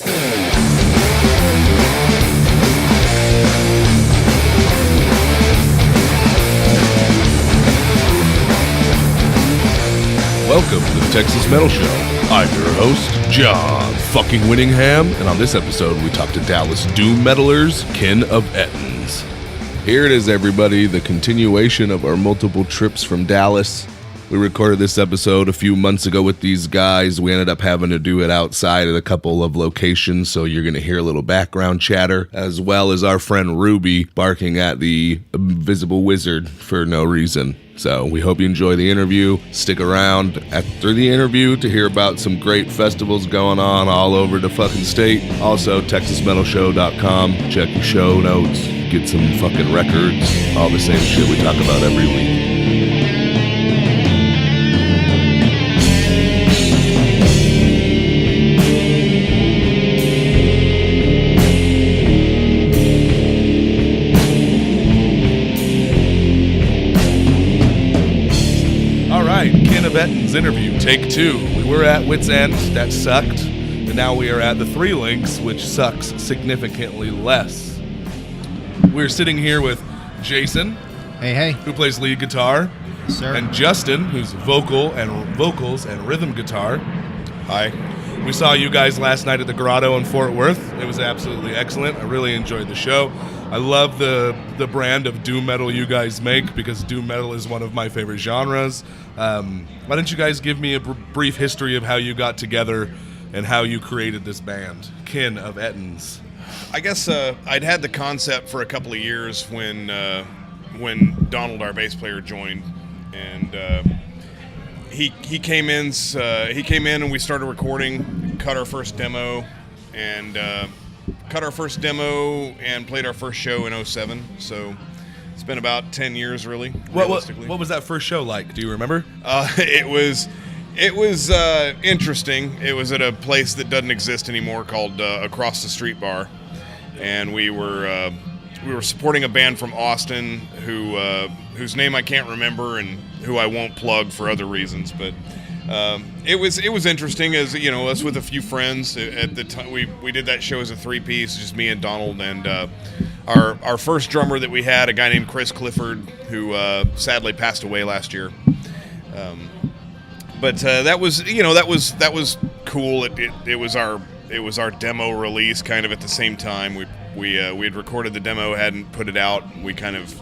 Welcome to the Texas Metal Show. I'm your host, John fucking Winningham, and on this episode we talk to Dallas doom metalers, Kin of Ettins. Here it is, everybody, the continuation of our multiple trips from Dallas. We recorded this episode a few months ago with these guys. We ended up having to do it outside at a couple of locations, so you're going to hear a little background chatter, as well as our friend Ruby barking at the invisible wizard for no reason. So we hope you enjoy the interview. Stick around after the interview to hear about some great festivals going on all over the fucking state. Also, TexasMetalShow.com. Check your show notes. Get some fucking records. All the same shit we talk about every week. Kin of Ettins interview, take 2. We were at Wits End, that sucked, and now we are at the Three Links, which sucks significantly less. We're sitting here with Jason, hey, who plays lead guitar, yes, sir. And Justin, who's vocals and rhythm guitar. Hi. We saw you guys last night at the Grotto in Fort Worth. It was absolutely excellent. I really enjoyed the show. I love the brand of doom metal you guys make because doom metal is one of my favorite genres. Why don't you guys give me a brief history of how you got together and how you created this band, Kin of Ettins? I guess I'd had the concept for a couple of years when Donald, our bass player, joined, and he came in and we started recording, cut our first demo, and played our first show in 2007. So it's been about 10 years, really. What was that first show like? Do you remember? It was interesting. It was at a place that doesn't exist anymore called Across the Street Bar, and we were supporting a band from Austin whose name I can't remember and who I won't plug for other reasons, but. It was interesting, as you know, us with a few friends at the time. We did that show as a 3-piece, just me and Donald, and our first drummer that we had, a guy named Chris Clifford, who sadly passed away last year. But that was cool. It was our demo release kind of at the same time. We had recorded the demo, hadn't put it out. We kind of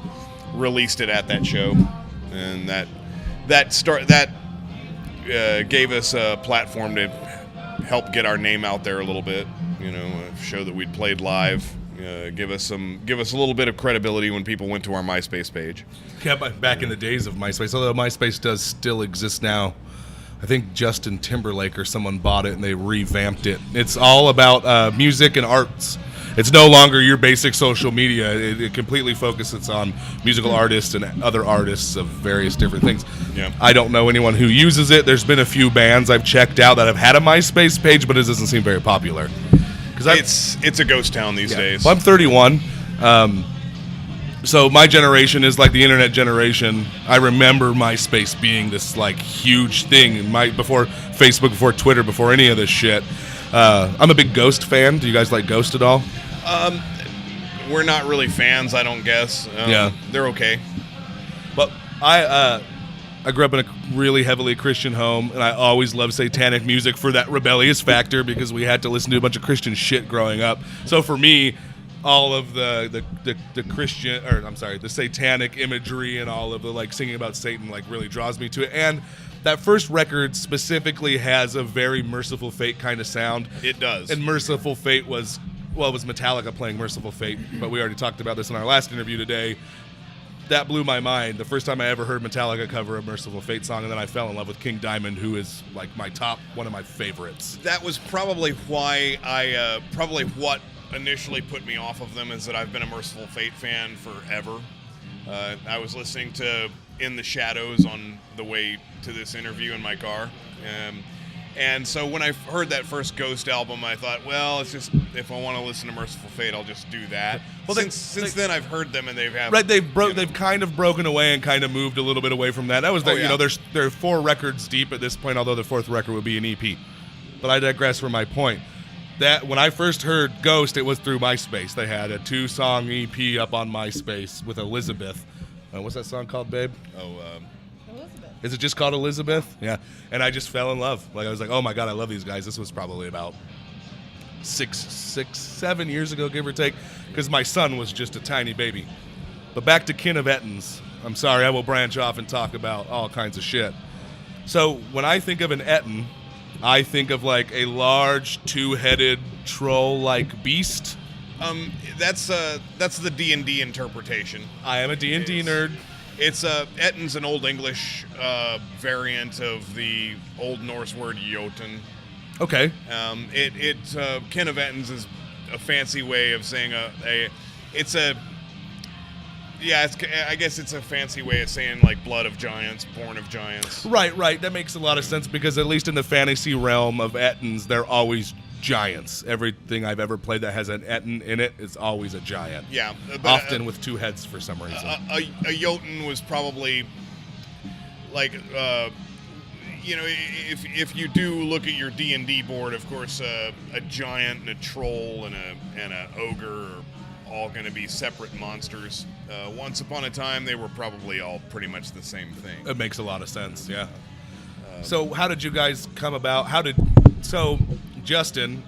released it at that show, and that gave us a platform to help get our name out there a little bit, show that we'd played live, give us a little bit of credibility when people went to our MySpace page. Yeah, back in the days of MySpace, although MySpace does still exist now. I think Justin Timberlake or someone bought it and they revamped it. It's all about music and arts. It's no longer your basic social media. It completely focuses on musical artists and other artists of various different things. Yeah. I don't know anyone who uses it. There's been a few bands I've checked out that have had a MySpace page, but it doesn't seem very popular. It's a ghost town these days. Well, I'm 31. So my generation is like the internet generation. I remember MySpace being this like huge thing before Facebook, before Twitter, before any of this shit. I'm a big Ghost fan. Do you guys like Ghost at all? We're not really fans, I don't guess. Yeah. They're okay. But I grew up in a really heavily Christian home, and I always loved satanic music for that rebellious factor because we had to listen to a bunch of Christian shit growing up. So for me, all of the Christian, or I'm sorry, the satanic imagery and all of the like singing about Satan like really draws me to it. And that first record specifically has a very Merciful Fate kind of sound. It does. And Merciful Fate was Metallica playing Merciful Fate, but we already talked about this in our last interview today. That blew my mind. The first time I ever heard Metallica cover a Merciful Fate song, and then I fell in love with King Diamond, who is like one of my favorites. That was probably why what initially put me off of them is that I've been a Merciful Fate fan forever. I was listening to In the Shadows on the way to this interview in my car. And so when I heard that first Ghost album, I thought, well, it's just, if I want to listen to Merciful Fate, I'll just do that. Well, since then I've heard them, and they've kind of broken away and kind of moved a little bit away from that. That was they're 4 records deep at this point, although the 4th record would be an EP. But I digress from my point. that when I first heard Ghost, it was through MySpace. They had a 2-song EP up on MySpace with Elizabeth. What's that song called, babe? Elizabeth. Is it just called Elizabeth? Yeah. And I just fell in love. Like, I was like, oh my God, I love these guys. This was probably about 7 years ago, give or take, because my son was just a tiny baby. But back to Kin of Ettins. I'm sorry, I will branch off and talk about all kinds of shit. So when I think of an Ettin, I think of like a large 2-headed troll-like beast. That's the D&D interpretation. I am a D&D nerd. It's Ettin's an Old English variant of the Old Norse word Jotun. Okay. Kin of Ettins is a fancy way of saying I guess it's a fancy way of saying like blood of giants, born of giants. Right. That makes a lot of sense because at least in the fantasy realm of Ettins, they're always giants. Everything I've ever played that has an Ettin in it is always a giant. Yeah. But, often with 2 heads for some reason. A Jotun was probably like, if you do look at your D&D board, of course, a giant and a troll and a ogre are all going to be separate monsters. Once upon a time, they were probably all pretty much the same thing. It makes a lot of sense, yeah. So how did you guys come about? So Justin,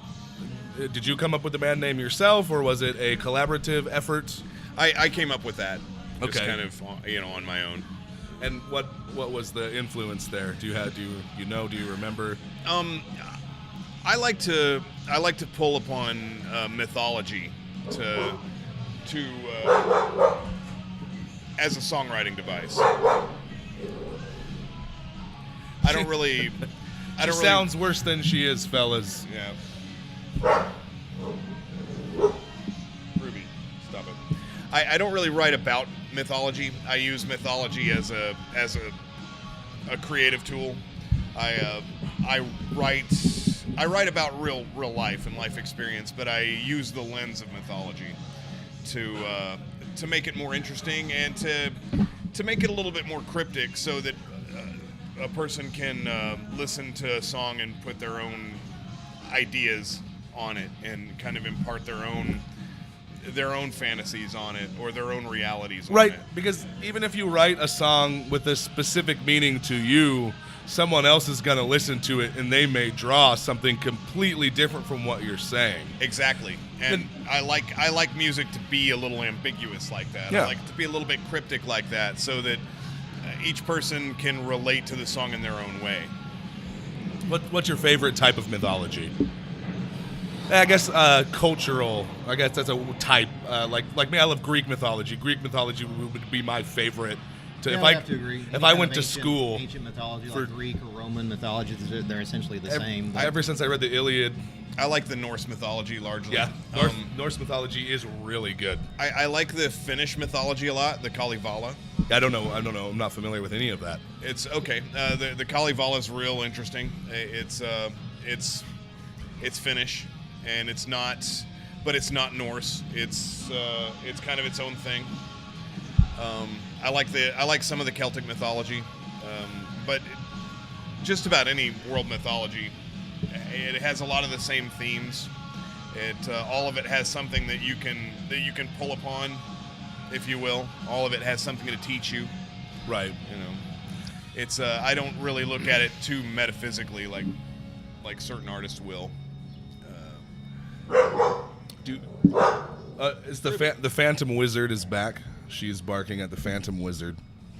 did you come up with the band name yourself, or was it a collaborative effort? I came up with that. Just Okay. kind of, on my own. And what was the influence there? Do you remember? I like to pull upon mythology to as a songwriting device. She sounds worse than she is, fellas. Yeah. Ruby, stop it. I don't really write about mythology. I use mythology as a creative tool. I write about real life and life experience, but I use the lens of mythology to make it more interesting and to make it a little bit more cryptic, so that a person can listen to a song and put their own ideas on it and kind of impart their own fantasies on it or their own realities on Right, it. because even if you write a song with a specific meaning to you, someone else is going to listen to it and they may draw something completely different from what you're saying. Exactly. And I like music to be a little ambiguous like that. Yeah. I like it to be a little bit cryptic like that, so that each person can relate to the song in their own way. What's your favorite type of mythology? I guess cultural. I guess that's a type. Like me, I love Greek mythology. Greek mythology would be my favorite. I have to agree. If I went to school, ancient mythology, like Greek or Roman mythology, they're essentially the same. Ever since I read the Iliad, I like the Norse mythology largely. yeah, Norse mythology is really good. I like the Finnish mythology a lot, the Kalevala. I don't know. I'm not familiar with any of that. It's okay. The Kalevala is real interesting. It's Finnish, and it's not Norse. It's kind of its own thing. I like some of the Celtic mythology, but just about any world mythology, it has a lot of the same themes. All of it has something that you can pull upon, if you will. All of it has something to teach you. Right. It's I don't really look at it too metaphysically like certain artists will. It's the Phantom Wizard is back. She's barking at the Phantom Wizard.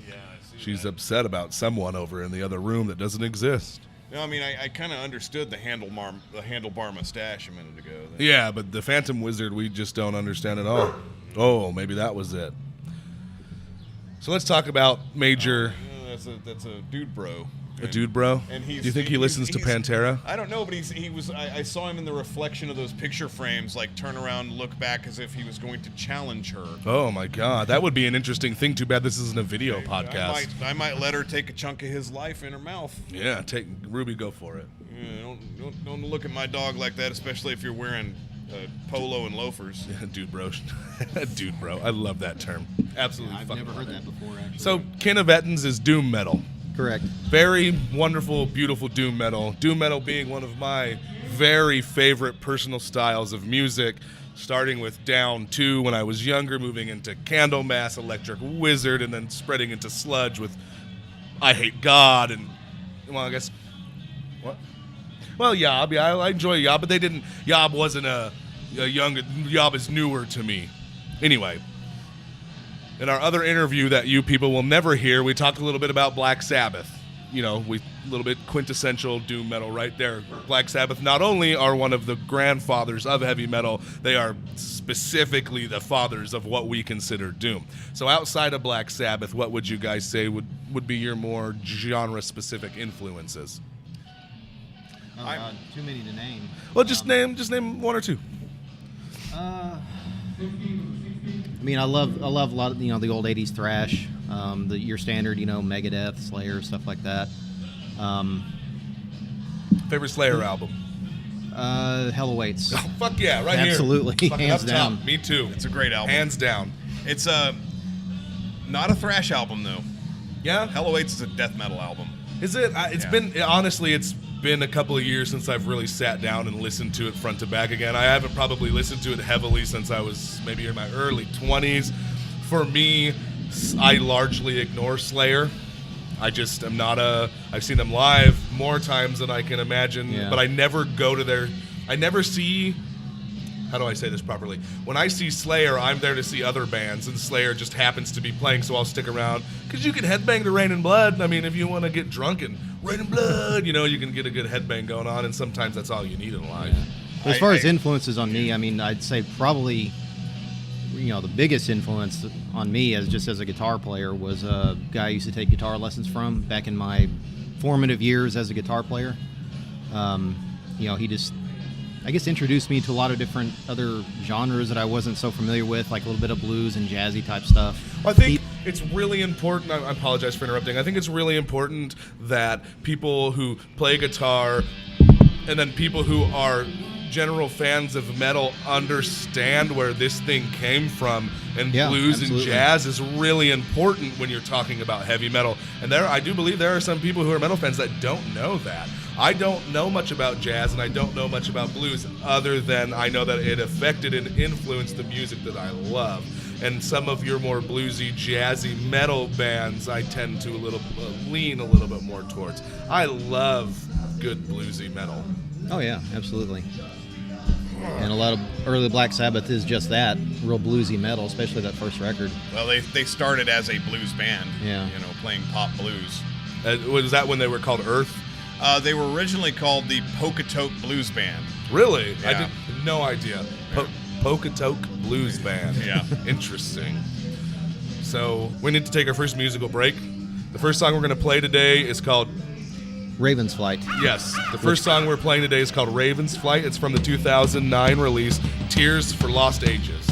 Yeah, I see. She's upset about someone over in the other room that doesn't exist. No, I mean I kind of understood the handlebar mustache a minute ago. Yeah, but the Phantom Wizard we just don't understand at all. Oh, maybe that was it. So let's talk about Major. That's a dude bro. A dude bro? And Do you think he listens to Pantera? I don't know, but I saw him in the reflection of those picture frames, like turn around, look back as if he was going to challenge her. Oh my God, that would be an interesting thing. Too bad this isn't a video podcast. I might let her take a chunk of his life in her mouth. Yeah, Ruby, go for it. Yeah, don't look at my dog like that, especially if you're wearing polo and loafers. Yeah, dude bro. Dude bro. I love that term. Absolutely. I've fucking never heard love it. that before, actually. So Kin of Ettins is doom metal. Correct. Very wonderful, beautiful doom metal. Doom metal being one of my very favorite personal styles of music, starting with Down 2 when I was younger, moving into Candlemass, Electric Wizard, and then spreading into sludge with I Hate God, and, well, I guess, what? Well, Yob, yeah, I enjoy Yob, but they didn't, Yob wasn't a young, Yob is newer to me. Anyway, in our other interview that you people will never hear, we talked a little bit about Black Sabbath. You know, a little bit quintessential doom metal right there. Black Sabbath not only are one of the grandfathers of heavy metal, they are specifically the fathers of what we consider doom. So outside of Black Sabbath, what would you guys say would be your more genre-specific influences? Oh, God, too many to name. Well, just name one or two. I mean, I love a lot of, the old 80s thrash, your standard, Megadeth, Slayer, stuff like that. Favorite Slayer album? Hell Awaits. Oh, fuck yeah, right Absolutely. here. Fucking Hands up down. top. Me too. It's a great album. Hands down. It's not a thrash album though. Yeah? Hell Awaits is a death metal album. Is it? It's Yeah. been, honestly, it's been a couple of years since I've really sat down and listened to it front to back again. I haven't probably listened to it heavily since I was maybe in my early 20s. For me, I largely ignore Slayer. I just am not I've seen them live more times than I can imagine, Yeah. but I never go to I never see, how do I say this properly? When I see Slayer, I'm there to see other bands, and Slayer just happens to be playing, so I'll stick around. Because you can headbang to Rain and Blood. I mean, if you want to get drunk and Rain and Blood, you can get a good headbang going on, and sometimes that's all you need in life. Yeah. But as far as I- influences on me, I mean, I'd say probably, the biggest influence on me as a guitar player was a guy I used to take guitar lessons from back in my formative years as a guitar player. He just, I guess, introduced me to a lot of different other genres that I wasn't so familiar with, like a little bit of blues and jazzy type stuff. I think it's really important. I apologize for interrupting. I think it's really important that people who play guitar and then people who are general fans of metal understand where this thing came from, and Yeah, blues absolutely. and jazz is really important when you're talking about heavy metal. And I do believe there are some people who are metal fans that don't know that. I don't know much about jazz and I don't know much about blues other than I know that it affected and influenced the music that I love. And some of your more bluesy, jazzy metal bands I tend to lean a little bit more towards. I love good bluesy metal. Oh yeah, absolutely. And a lot of early Black Sabbath is just that, real bluesy metal, especially that first record. Well, they started as a blues band. Yeah. Playing pop blues. Was that when they were called Earth? They were originally called the Pocatoke Blues Band. Really? I Yeah. did no idea. Pocatoke Blues Band. Yeah. Interesting. So we need to take our first musical break. The first song we're going to play today is called Raven's Flight. Yes. The first song we're playing today is called Raven's Flight. It's from the 2009 release, Tears for Lost Ages.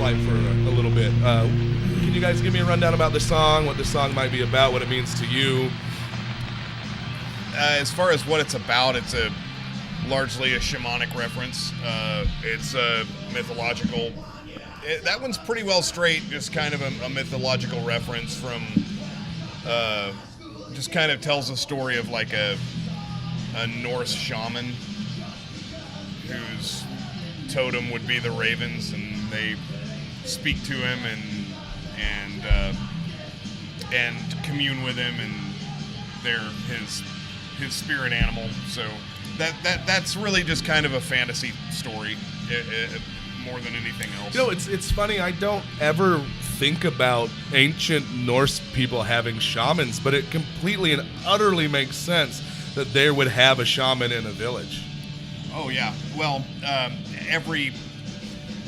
spotlight for a little bit. Can you guys give me a rundown about the song, what the song might be about, what it means to you? As far as what it's about, it's largely a shamanic reference. It's a mythological. That one's pretty well straight, just kind of a mythological reference from. Just kind of tells a story of like a Norse shaman whose totem would be the ravens, and they speak to him and commune with him, and they're his spirit animal. So that's really just kind of a fantasy story, more than anything else. You know, it's funny. I don't ever think about ancient Norse people having shamans, but it completely and utterly makes sense that they would have a shaman in a village. Oh yeah. Well,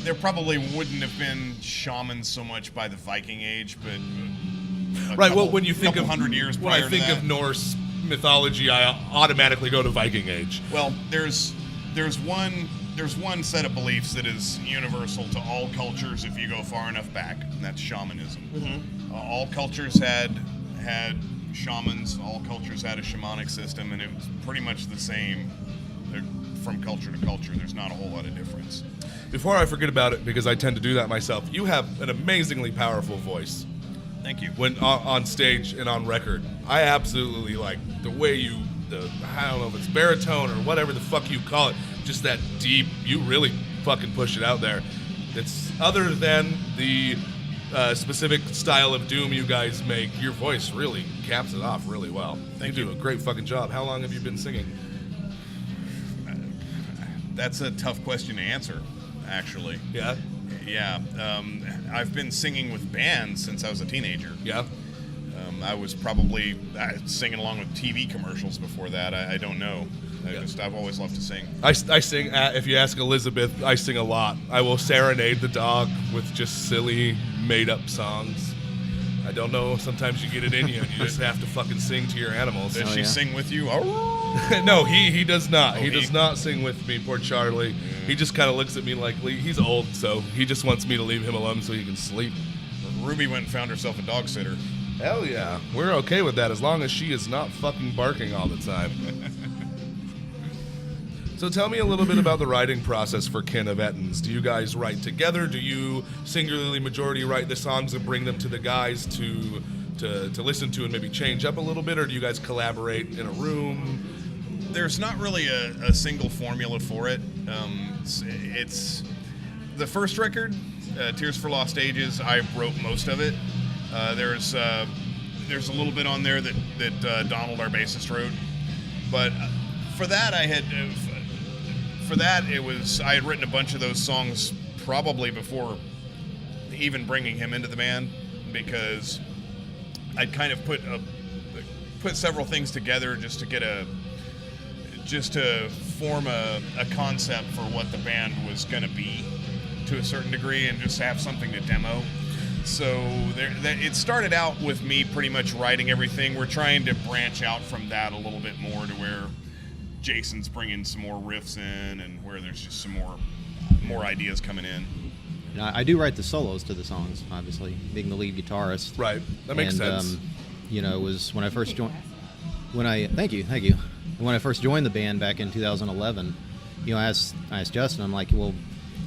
there probably wouldn't have been shamans so much by the Viking Age, but right. Well, when you think of 100 years when prior I think to that, of Norse mythology, I automatically go to Viking Age. Well, there's one set of beliefs that is universal to all cultures if you go far enough back, and that's shamanism. Mm-hmm. All cultures had shamans. All cultures had a shamanic system, and it was pretty much the same from culture to culture. There's not a whole lot of difference. Before I forget about it, because I tend to do that myself, you have an amazingly powerful voice. Thank you. When on stage and on record, I absolutely like the way I don't know if it's baritone or whatever the fuck you call it, just that deep, you really fucking push it out there. It's other than the specific style of doom you guys make, your voice really caps it off really well. Thank you. You Do a great fucking job. How long have you been singing? That's a tough question to answer, actually. Yeah? Yeah. I've been singing with bands since I was a teenager. Yeah? I was probably singing along with TV commercials before that. I don't know. I've always loved to sing. I sing, if you ask Elizabeth, I sing a lot. I will serenade the dog with just silly, made-up songs. I don't know, sometimes you get it in you and you just have to fucking sing to your animals. Does she sing with you? No, he does not. Oh, he does not sing with me, poor Charlie. Yeah. He just kind of looks at me like, he's old, so he just wants me to leave him alone so he can sleep. Ruby went and found herself a dog sitter. Hell yeah. We're okay with that as long as she is not fucking barking all the time. So tell me a little bit about the writing process for Kin of Ettins. Do you guys write together? Do you singularly majority write the songs and bring them to the guys to listen to and maybe change up a little bit, or do you guys collaborate in a room? There's not really a single formula for it. It's the first record, Tears for Lost Ages. I wrote most of it. There's a little bit on there that Donald, our bassist, wrote, but for that I had written a bunch of those songs probably before even bringing him into the band, because I'd kind of put several things together just to form a concept for what the band was going to be to a certain degree, and just have something to demo. So it started out with me pretty much writing everything. We're trying to branch out from that a little bit more to where Jason's bringing some more riffs in, and where there's just some more ideas coming in. I do write the solos to the songs, obviously, being the lead guitarist. Right, that makes sense. It was when I first joined. Thank you. When I first joined the band back in 2011, I asked Justin, I'm like, well,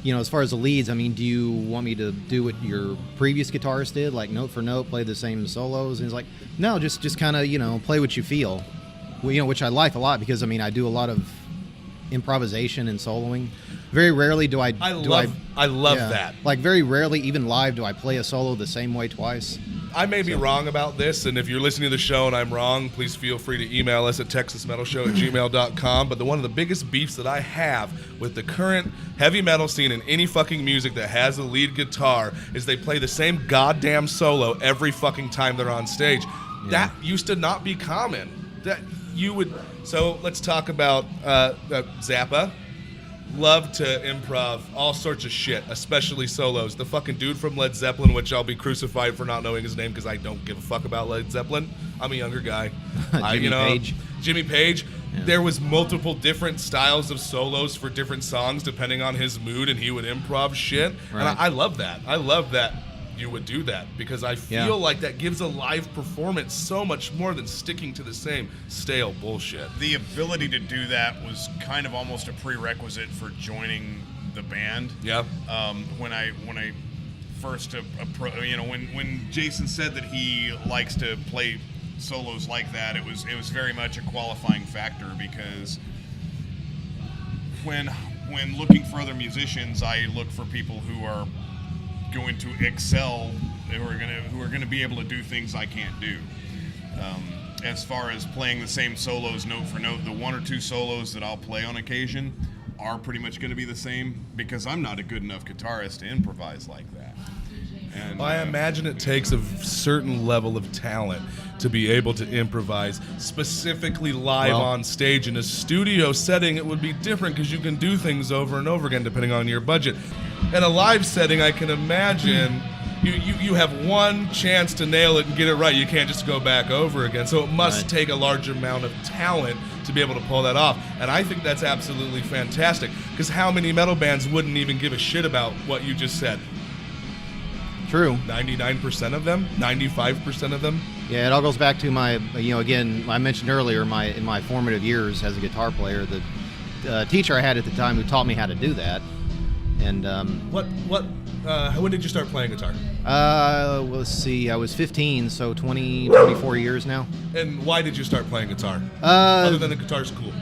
as far as the leads, I mean, do you want me to do what your previous guitarist did, like note for note, play the same solos? And he's like, no, just kind of, play what you feel. Well, which I like a lot, because I do a lot of improvisation and soloing. Very rarely do I love that. Like, very rarely, even live, do I play a solo the same way twice. I may be wrong about this, and if you're listening to the show and I'm wrong, please feel free to email us at texasmetalshow@gmail.com. But one of the biggest beefs that I have with the current heavy metal scene and any fucking music that has a lead guitar is they play the same goddamn solo every fucking time they're on stage. Yeah. That used to not be common. So let's talk about Zappa. Love to improv all sorts of shit, especially solos. The fucking dude from Led Zeppelin, which I'll be crucified for not knowing his name because I don't give a fuck about Led Zeppelin. I'm a younger guy. Jimmy Page. Jimmy Page, there was multiple different styles of solos for different songs depending on his mood, and he would improv shit. Right. And I love that. I love that you would do that because I feel like that gives a live performance so much more than sticking to the same stale bullshit. The ability to do that was kind of almost a prerequisite for joining the band. Yeah. When I first, when Jason said that he likes to play solos like that, it was very much a qualifying factor because when looking for other musicians, I look for people who are going to excel, who are gonna be able to do things I can't do. As far as playing the same solos note for note, the one or two solos that I'll play on occasion are pretty much going to be the same because I'm not a good enough guitarist to improvise like that. And I imagine it takes a certain level of talent to be able to improvise, specifically live on stage. In a studio setting, it would be different because you can do things over and over again depending on your budget. In a live setting, I can imagine you have one chance to nail it and get it right. You can't just go back over again. So it must take a large amount of talent to be able to pull that off. And I think that's absolutely fantastic because how many metal bands wouldn't even give a shit about what you just said? True. 99% of them? 95% of them? Yeah, it all goes back to my, again, I mentioned earlier, in my formative years as a guitar player, the teacher I had at the time who taught me how to do that. And when did you start playing guitar? Let's see, I was 15, so 24 years now. And why did you start playing guitar? Other than the guitar's cool.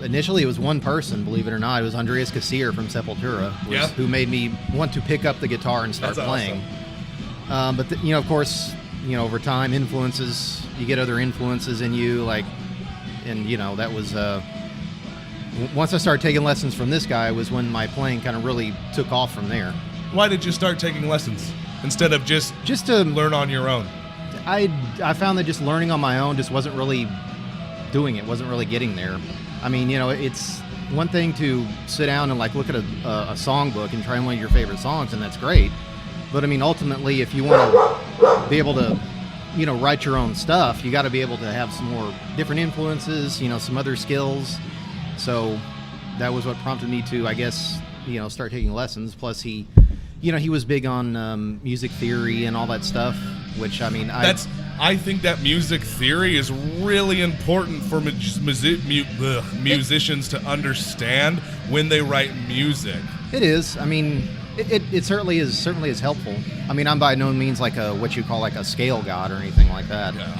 Initially, it was one person, believe it or not. It was Andreas Cassier from Sepultura, who made me want to pick up the guitar and start playing. Awesome. But of course, over time, influences, you get other influences in you, that was. Once I started taking lessons from this guy was when my playing kind of really took off from there. Why did you start taking lessons instead of just to learn on your own? I found that just learning on my own just wasn't really doing it, wasn't really getting there. I mean, it's one thing to sit down and look at a songbook and try one of your favorite songs, and that's great. But I mean, ultimately, if you want to be able to, write your own stuff, you got to be able to have some more different influences, some other skills. So that was what prompted me to, I guess, start taking lessons. Plus, he was big on music theory and all that stuff, which I mean, I think that music theory is really important for musicians to understand when they write music. It is. I mean, it certainly is helpful. I mean, I'm by no means what you call a scale god or anything like that. Yeah,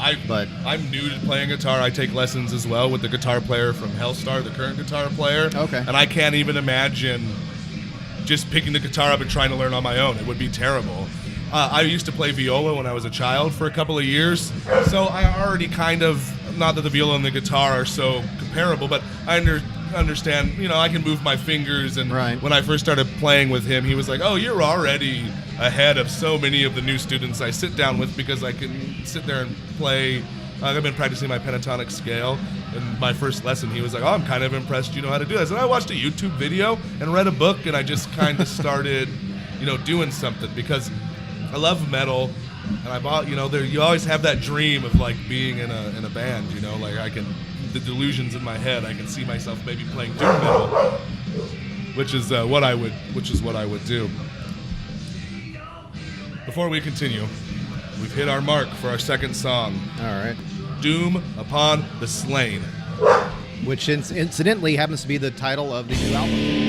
I'm new to playing guitar. I take lessons as well with the guitar player from Hellstar, the current guitar player. Okay. And I can't even imagine just picking the guitar up and trying to learn on my own. It would be terrible. I used to play viola when I was a child for a couple of years, so I already kind of, not that the viola and the guitar are so comparable, but I understand, I can move my fingers, and when I first started playing with him, he was like, oh, you're already ahead of so many of the new students I sit down with because I can sit there and play. I've been practicing my pentatonic scale. In my first lesson, he was like, oh, I'm kind of impressed you know how to do this. And I watched a YouTube video and read a book, and I just kind of started, doing something because I love metal, and I bought, you always have that dream of being in a band, the delusions in my head. I can see myself maybe playing doom metal, which is what I would do. Before we continue, we've hit our mark for our second song. All right. Doom Upon the Slain, which incidentally happens to be the title of the new album.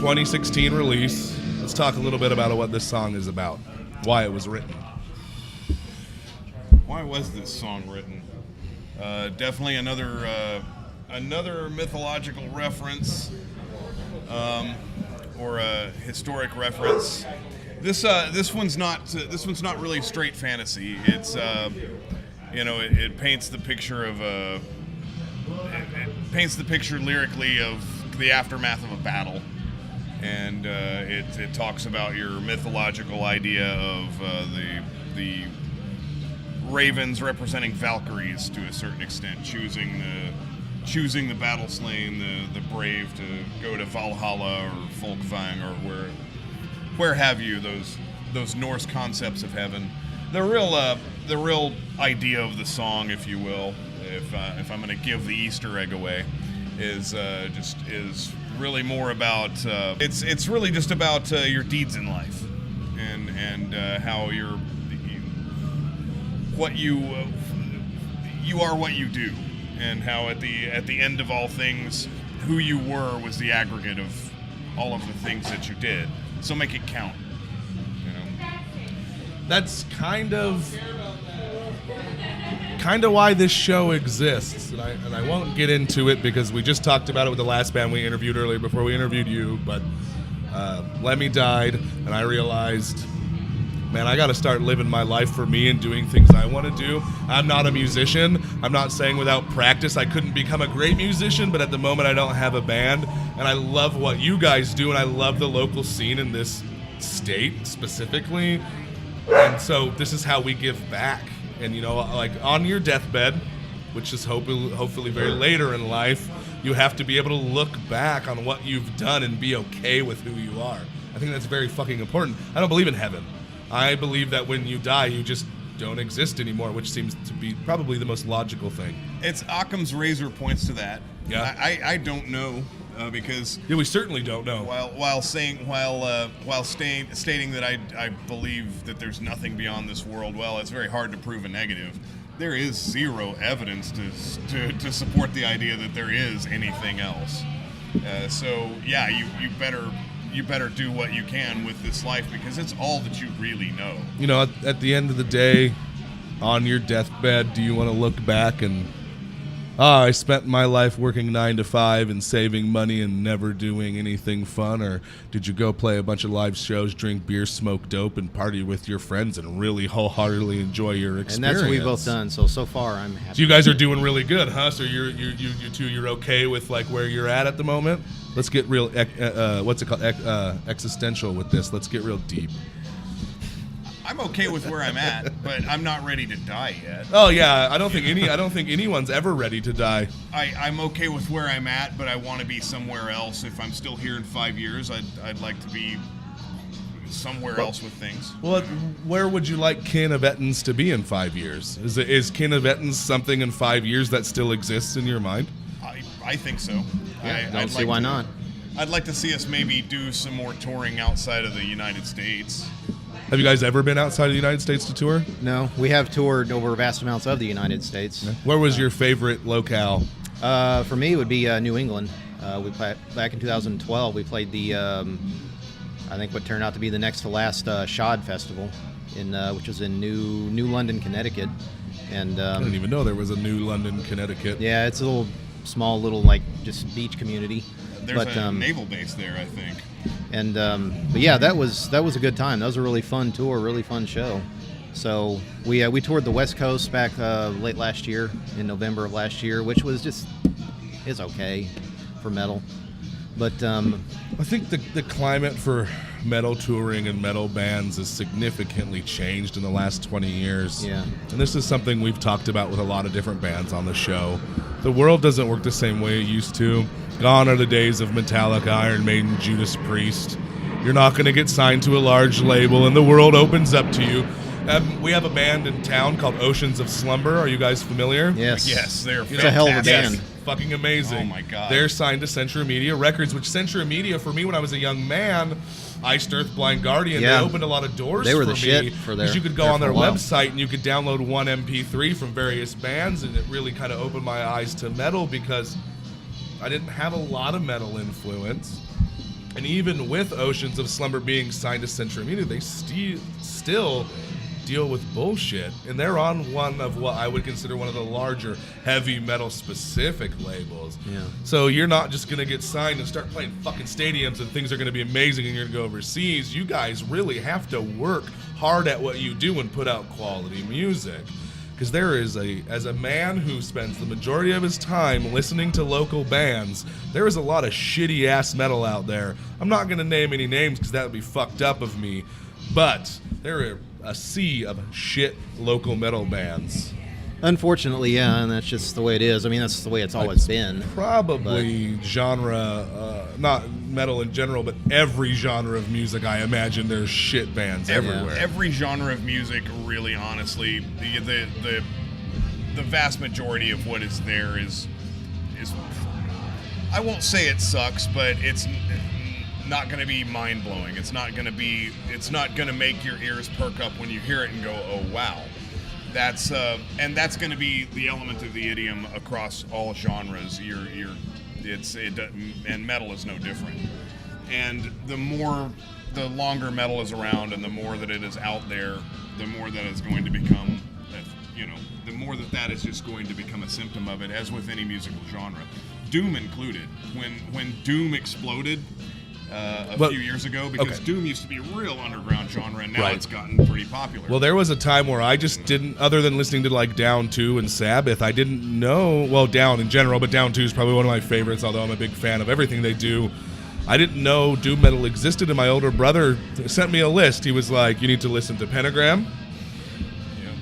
2016 release. Let's talk a little bit about what this song is about, why it was written. Why was this song written? Definitely another mythological reference, or a historic reference. This one's not really straight fantasy. It's it paints the picture of it paints the picture lyrically of the aftermath of a battle, and it talks about your mythological idea of the ravens representing Valkyries to a certain extent, choosing the battle slain, the brave to go to Valhalla or Folkvang or where have you, those Norse concepts of heaven. The real idea of the song, if you will, if I'm going to give the Easter egg away, is really more about it's really just about your deeds in life and how you are what you do, and how at the end of all things, who you were was the aggregate of all of the things that you did. So make it count. That's kind of why this show exists, and I won't get into it because we just talked about it with the last band we interviewed earlier before we interviewed you. But Lemmy died, and I realized, man, I got to start living my life for me and doing things I want to do. I'm not a musician. I'm not saying without practice I couldn't become a great musician, but at the moment I don't have a band, and I love what you guys do, and I love the local scene in this state specifically. And so this is how we give back. And, like on your deathbed, which is hopefully very later in life, you have to be able to look back on what you've done and be okay with who you are. I think that's very fucking important. I don't believe in heaven. I believe that when you die, you just don't exist anymore, which seems to be probably the most logical thing. It's Occam's razor points to that. Yeah. I don't know. Because we certainly don't know. While stating that I believe that there's nothing beyond this world, well, it's very hard to prove a negative. There is zero evidence to support the idea that there is anything else. So yeah, you better do what you can with this life, because it's all that you really know. At the end of the day, on your deathbed, do you want to look back and I spent my life working 9 to 5 and saving money and never doing anything fun? Or did you go play a bunch of live shows, drink beer, smoke dope, and party with your friends and really wholeheartedly enjoy your experience? And that's what we've both done. So far, I'm happy. So you guys are doing really good, huh? So you're okay with like where you're at the moment? Let's get real. What's it called? Existential with this. Let's get real deep. I'm okay with where I'm at, but I'm not ready to die yet. Oh yeah, I don't think anyone's ever ready to die. I'm okay with where I'm at, but I want to be somewhere else. If I'm still here in 5 years, I'd like to be somewhere else with things. Well, where would you like Kin of Ettins to be in 5 years? Is Kin of Ettins something in 5 years that still exists in your mind? I think so. Yeah, don't see why not. I'd like to see us maybe do some more touring outside of the United States. Have you guys ever been outside of the United States to tour? No, we have toured over vast amounts of the United States. Where was your favorite locale? For me, it would be New England. Back in 2012, we played the, I think what turned out to be the next to last Shod Festival, which was in New London, Connecticut. And I didn't even know there was a New London, Connecticut. Yeah, it's a small little like just beach community. There's a naval base there, I think. And but yeah, that was a good time. That was a really fun tour, really fun show. So we toured the West Coast back late last year, in November of last year, which was is okay for metal. But I think the climate for metal touring and metal bands has significantly changed in the last 20 years. Yeah. And this is something we've talked about with a lot of different bands on the show. The world doesn't work the same way it used to. Gone are the days of Metallica, Iron Maiden, Judas Priest. You're not going to get signed to a large label, and the world opens up to you. We have a band in town called Oceans of Slumber. Are you guys familiar? Yes. Yes, they're It's a hell of a band. Yes, fucking amazing. Oh my God. They're signed to Century Media Records, which Century Media, for me when I was a young man, Iced Earth, Blind Guardian, Yeah. they opened a lot of doors They were for the me. shit for Because you could go there on for their a while. website and you could download one MP3 from various bands, and it really kind of opened my eyes to metal because I didn't have a lot of metal influence. And even with Oceans of Slumber being signed to Century Media, they still deal with bullshit. And they're on one of what I would consider one of the larger heavy metal specific labels. Yeah. So you're not just going to get signed and start playing fucking stadiums and things are going to be amazing and you're going to go overseas. You guys really have to work hard at what you do and put out quality music. Because there is as a man who spends the majority of his time listening to local bands, there is a lot of shitty ass metal out there. I'm not going to name any names because that would be fucked up of me, but there are a sea of shit local metal bands. Unfortunately, yeah, and that's just the way it is. I mean, that's the way it's always been. Probably genre, not metal in general, but every genre of music, I imagine there's shit bands everywhere. Every genre of music, really, honestly, the vast majority of what is there is I won't say it sucks, but it's not going to be mind-blowing. It's not going to make your ears perk up when you hear it and go, oh wow. That's going to be the element of the idiom across all genres. And metal is no different. And the longer metal is around, and the more that it is out there, the more that it's going to become, the more that is just going to become a symptom of it, as with any musical genre, Doom included. When Doom exploded a few years ago, because Doom used to be a real underground genre, and now it's gotten pretty popular. Well, there was a time where I just didn't, other than listening to like Down 2 and Sabbath, I didn't know, well, Down in general, but Down 2 is probably one of my favorites, although I'm a big fan of everything they do. I didn't know Doom metal existed, and my older brother sent me a list. He was like, you need to listen to Pentagram,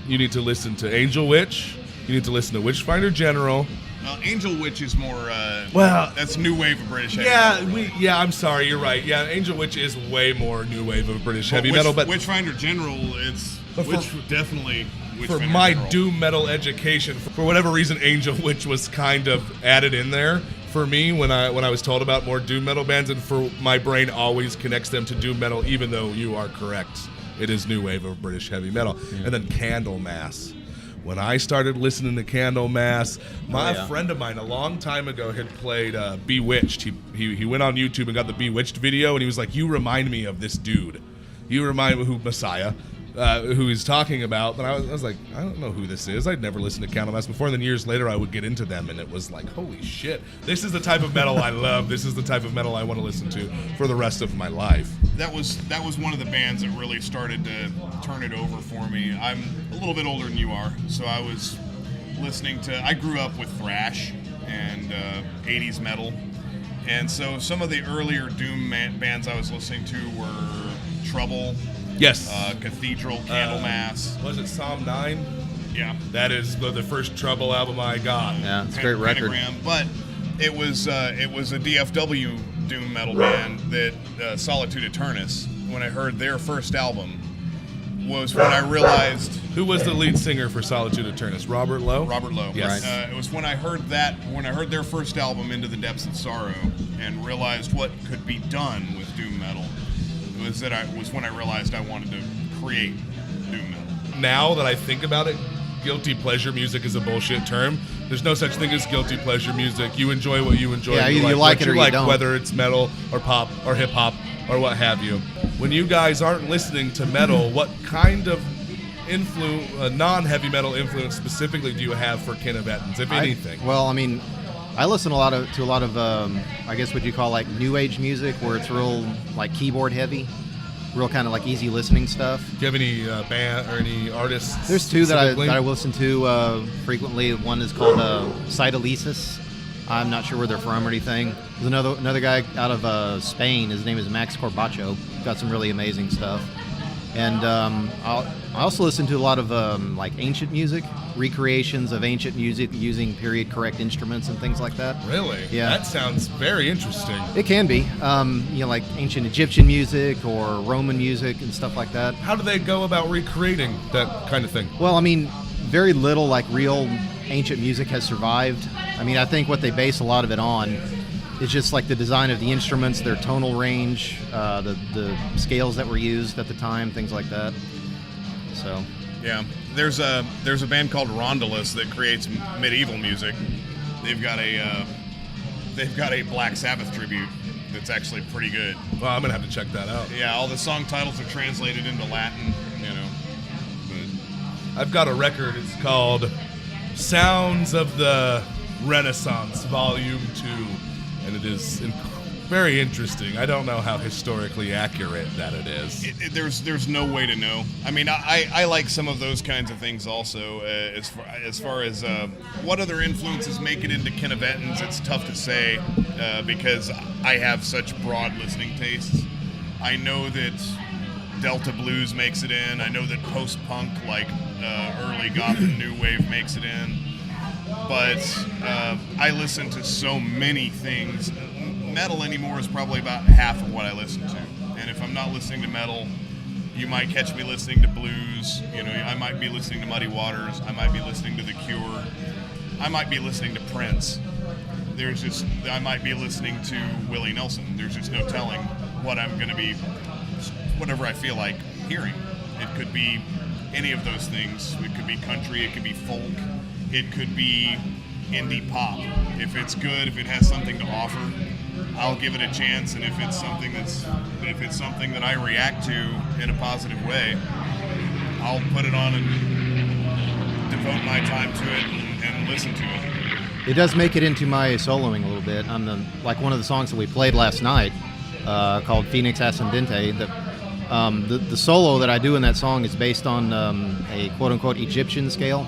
you need to listen to Angel Witch, you need to listen to Witchfinder General. Angel Witch is more, that's new wave of British heavy metal. I'm sorry, you're right. Yeah, Angel Witch is way more new wave of British heavy metal. But Witchfinder General, definitely for my Doom metal education, for whatever reason, Angel Witch was kind of added in there for me when I was told about more Doom metal bands, and for my brain always connects them to Doom metal, even though you are correct. It is new wave of British heavy metal. And then Candlemass. When I started listening to Candlemass, my friend of mine a long time ago had played Bewitched. He went on YouTube and got the Bewitched video, and he was like, you remind me of this dude. You remind me of Messiah, who he's talking about. And I was like, I don't know who this is. I'd never listened to Candlemass before. And then years later, I would get into them, and it was like, holy shit. This is the type of metal I love. This is the type of metal I want to listen to for the rest of my life. That was one of the bands that really started to turn it over for me. I'm a little bit older than you are, so I was listening to, I grew up with thrash and 80s metal, and so some of the earlier Doom bands I was listening to were Trouble, yes, Cathedral, Candlemass. Was it Psalm 9? Yeah. That is the first Trouble album I got. Yeah, it's a great record. Pentagram, but it was a DFW Doom metal band that Solitude Eternus, when I heard their first album, was when I realized... Who was the lead singer for Solitude Eternus? Robert Lowe? Robert Lowe. Yes. It was when I heard their first album, Into the Depths of Sorrow, and realized what could be done with Doom metal, was when I realized I wanted to create Doom metal. Now that I think about it, guilty pleasure music is a bullshit term. There's no such thing as guilty pleasure music. You enjoy what you enjoy. Yeah, you like it or you don't. Whether it's metal or pop or hip hop or what have you. When you guys aren't listening to metal, what kind of non-heavy metal influence specifically do you have for Kin of Ettins, if anything? I listen to a lot of I guess what you call like new age music, where it's real like keyboard heavy, real kind of like easy listening stuff. Do you have any band or any artists? There's two that I listen to frequently. One is called Cytolysis. I'm not sure where they're from or anything. There's another guy out of Spain. His name is Max Corbacho. Got some really amazing stuff. And I also listen to a lot of like ancient music, recreations of ancient music using period correct instruments and things like that. Really? Yeah. That sounds very interesting. It can be. Like ancient Egyptian music or Roman music and stuff like that. How do they go about recreating that kind of thing? Well, very little like real ancient music has survived. I think what they base a lot of it on is just like the design of the instruments, their tonal range, the scales that were used at the time, things like that. So yeah, there's a band called Rondulus that creates medieval music. They've got a Black Sabbath tribute that's actually pretty good. Well, I'm gonna have to check that out. Yeah, all the song titles are translated into Latin, you know. But I've got a record. It's called Sounds of the Renaissance, Volume 2, and it is very interesting. I don't know how historically accurate that it is. There's no way to know. I mean, I like some of those kinds of things also. As far as what other influences make it into Kin of Ettins, it's tough to say because I have such broad listening tastes. I know that Delta Blues makes it in. I know that post-punk, like early goth and new wave, makes it in. But I listen to so many things. Metal anymore is probably about half of what I listen to. And if I'm not listening to metal, you might catch me listening to blues. You know, I might be listening to Muddy Waters. I might be listening to The Cure. I might be listening to Prince. I might be listening to Willie Nelson. There's just no telling what I'm going to be, whatever I feel like hearing. It could be any of those things. It could be country. It could be folk. It could be indie pop. If it's good, if it has something to offer, I'll give it a chance, and if it's something that I react to in a positive way, I'll put it on and devote my time to it and listen to it. It does make it into my soloing a little bit. Like one of the songs that we played last night, called Phoenix Ascendente. The solo that I do in that song is based on a quote-unquote Egyptian scale.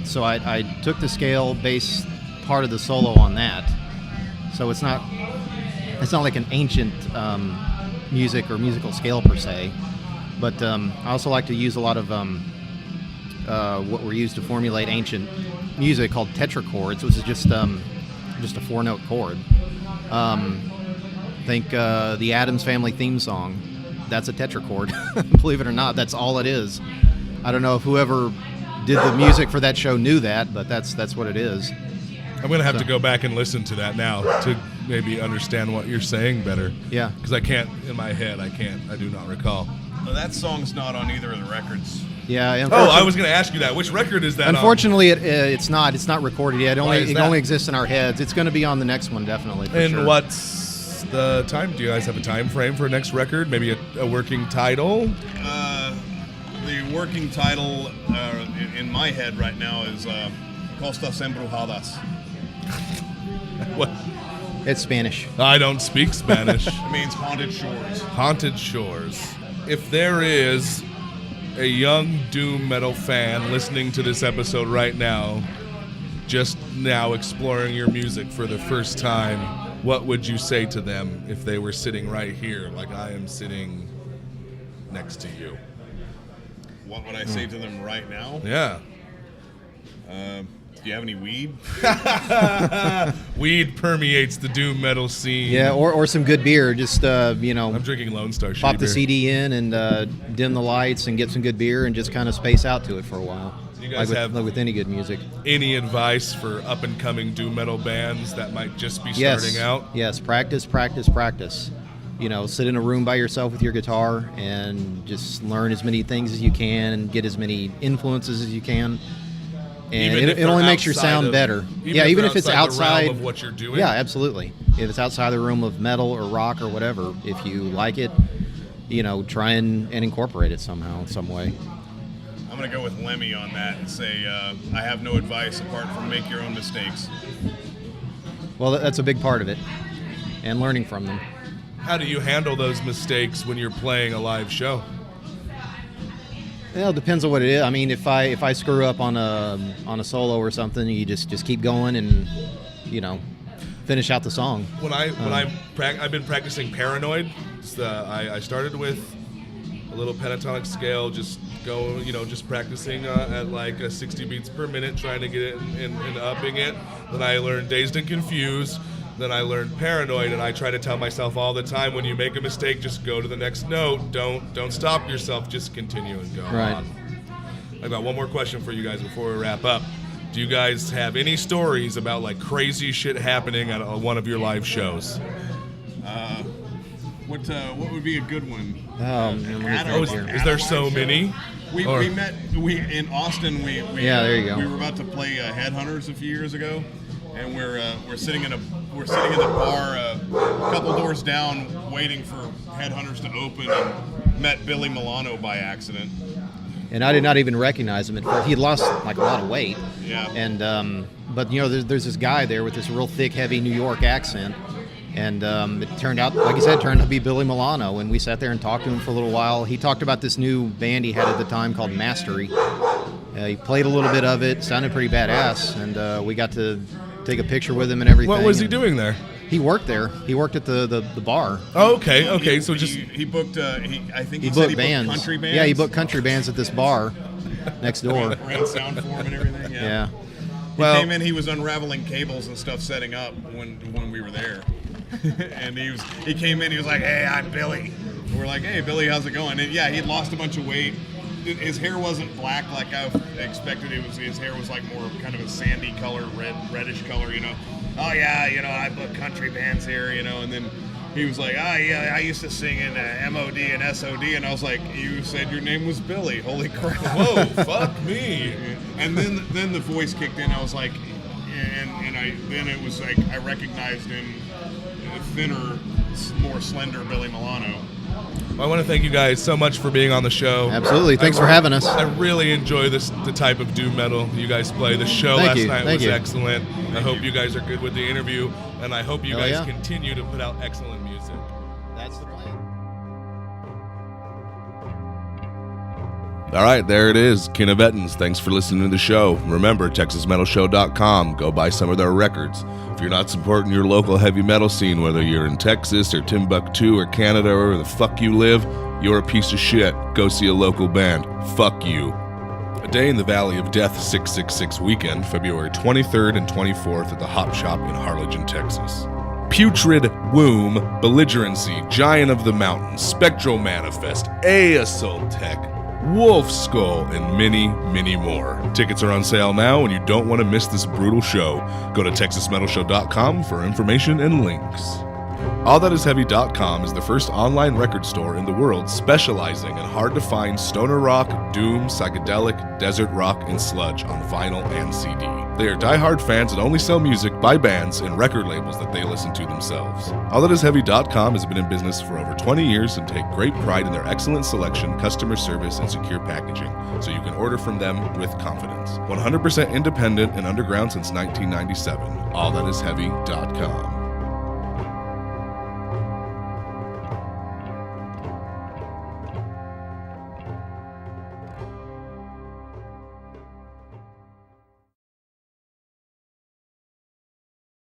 So I took the scale, based part of the solo on that. So it's not like an ancient music or musical scale per se, but I also like to use a lot of what were used to formulate ancient music called tetrachords, which is just a 4-note chord. Think the Addams Family theme song. That's a tetrachord. Believe it or not, that's all it is. I don't know if whoever did the music for that show knew that, but that's what it is. I'm going to have to go back and listen to that now to maybe understand what you're saying better. Yeah. Because I can't, in my head, I do not recall. Well, that song's not on either of the records. Yeah. Oh, I was going to ask you that. Which record is that unfortunately, it's not recorded yet. It only exists in our heads. It's going to be on the next one, definitely. For and sure. What's the time? Do you guys have a time frame for next record? Maybe a working title? The working title in my head right now is Costas Embrujadas. What? It's Spanish. I don't speak Spanish. It means haunted shores. Haunted shores. If there is a young doom metal fan listening to this episode right now, just now exploring your music for the first time, what would you say to them if they were sitting right here, like I am sitting next to you? What would I say to them right now? Yeah. Do you have any weed? Weed permeates the doom metal scene. Yeah, or some good beer. Just I'm drinking Lone Star. Pop the beer. CD in and dim the lights and get some good beer and just kind of space out to it for a while. You guys like with any good music. Any advice for up and coming doom metal bands that might just be starting out? Yes, practice. Sit in a room by yourself with your guitar and just learn as many things as you can and get as many influences as you can. And it only makes your sound better. Even if it's outside the realm of what you're doing. Yeah, absolutely. If it's outside the realm of metal or rock or whatever, if you like it, try and incorporate it somehow, in some way. I'm going to go with Lemmy on that and say I have no advice apart from make your own mistakes. Well, that's a big part of it, and learning from them. How do you handle those mistakes when you're playing a live show? Well, it depends on what it is. I mean, if I screw up on a solo or something, you just keep going and finish out the song. I've been practicing Paranoid. I started with a little pentatonic scale, just practicing at like 60 beats per minute, trying to get it and upping it. Then I learned Dazed and Confused. Then I learned Paranoid, and I try to tell myself all the time, when you make a mistake, just go to the next note. Don't stop yourself. Just continue and go on. I've got one more question for you guys before we wrap up. Do you guys have any stories about like crazy shit happening at one of your live shows? What would be a good one? Is there so many? We met in Austin. Yeah, there you go. We were about to play Headhunters a few years ago, and we're sitting in the bar a couple doors down, waiting for Headhunters to open, and met Billy Milano by accident. And I did not even recognize him at first. He had lost like a lot of weight. Yeah. And but there's this guy there with this real thick, heavy New York accent. And it turned out, like I said, to be Billy Milano. And we sat there and talked to him for a little while. He talked about this new band he had at the time called Mastery. He played a little bit of it, sounded pretty badass, and we got to take a picture with him and everything. What was he doing there? He worked there. He worked at the bar. Oh, okay. He booked. I think he said he bands. booked country bands. Yeah, he booked country bands at this bar next door. Ran sound for him and everything. Yeah. He came in. He was unraveling cables and stuff, setting up when we were there. And he came in. He was like, "Hey, I'm Billy." And we're like, "Hey, Billy, how's it going?" And yeah, he'd lost a bunch of weight. His hair wasn't black like I expected. His hair was like more kind of a sandy color, reddish color. Oh yeah, I book country bands here. And then he was like, "Oh yeah, I used to sing in MOD and SOD," and I was like, "You said your name was Billy? Holy crap! Whoa, fuck me!" And then the voice kicked in. I was like, then it was like I recognized him, thinner, more slender Billy Milano. I want to thank you guys so much for being on the show. Absolutely. Thanks for having us. I really enjoy the type of doom metal you guys play. The show Thank last you. night Thank was you. excellent. I hope you guys are good with the interview, and I hope you Oh, guys yeah. continue to put out excellent music. That's the plan. All right, there it is. Kin of Ettins. Thanks for listening to the show. Remember, TexasMetalShow.com. Go buy some of their records. If you're not supporting your local heavy metal scene, whether you're in Texas or Timbuktu or Canada or where the fuck you live, you're a piece of shit. Go see a local band. Fuck you. A Day in the Valley of Death 666 weekend, February 23rd and 24th at the Hop Shop in Harlingen, Texas. Putrid Womb, Belligerency, Giant of the Mountain, Spectral Manifest, Assault Tech, Wolf Skull, and many, many more. Tickets are on sale now, and you don't want to miss this brutal show. Go to TexasMetalShow.com for information and links. AllThatIsHeavy.com is the first online record store in the world specializing in hard-to-find stoner rock, doom, psychedelic, desert rock, and sludge on vinyl and CD. They are die-hard fans that only sell music by bands and record labels that they listen to themselves. AllThatIsHeavy.com has been in business for over 20 years and take great pride in their excellent selection, customer service, and secure packaging, so you can order from them with confidence. 100% independent and underground since 1997. AllThatIsHeavy.com.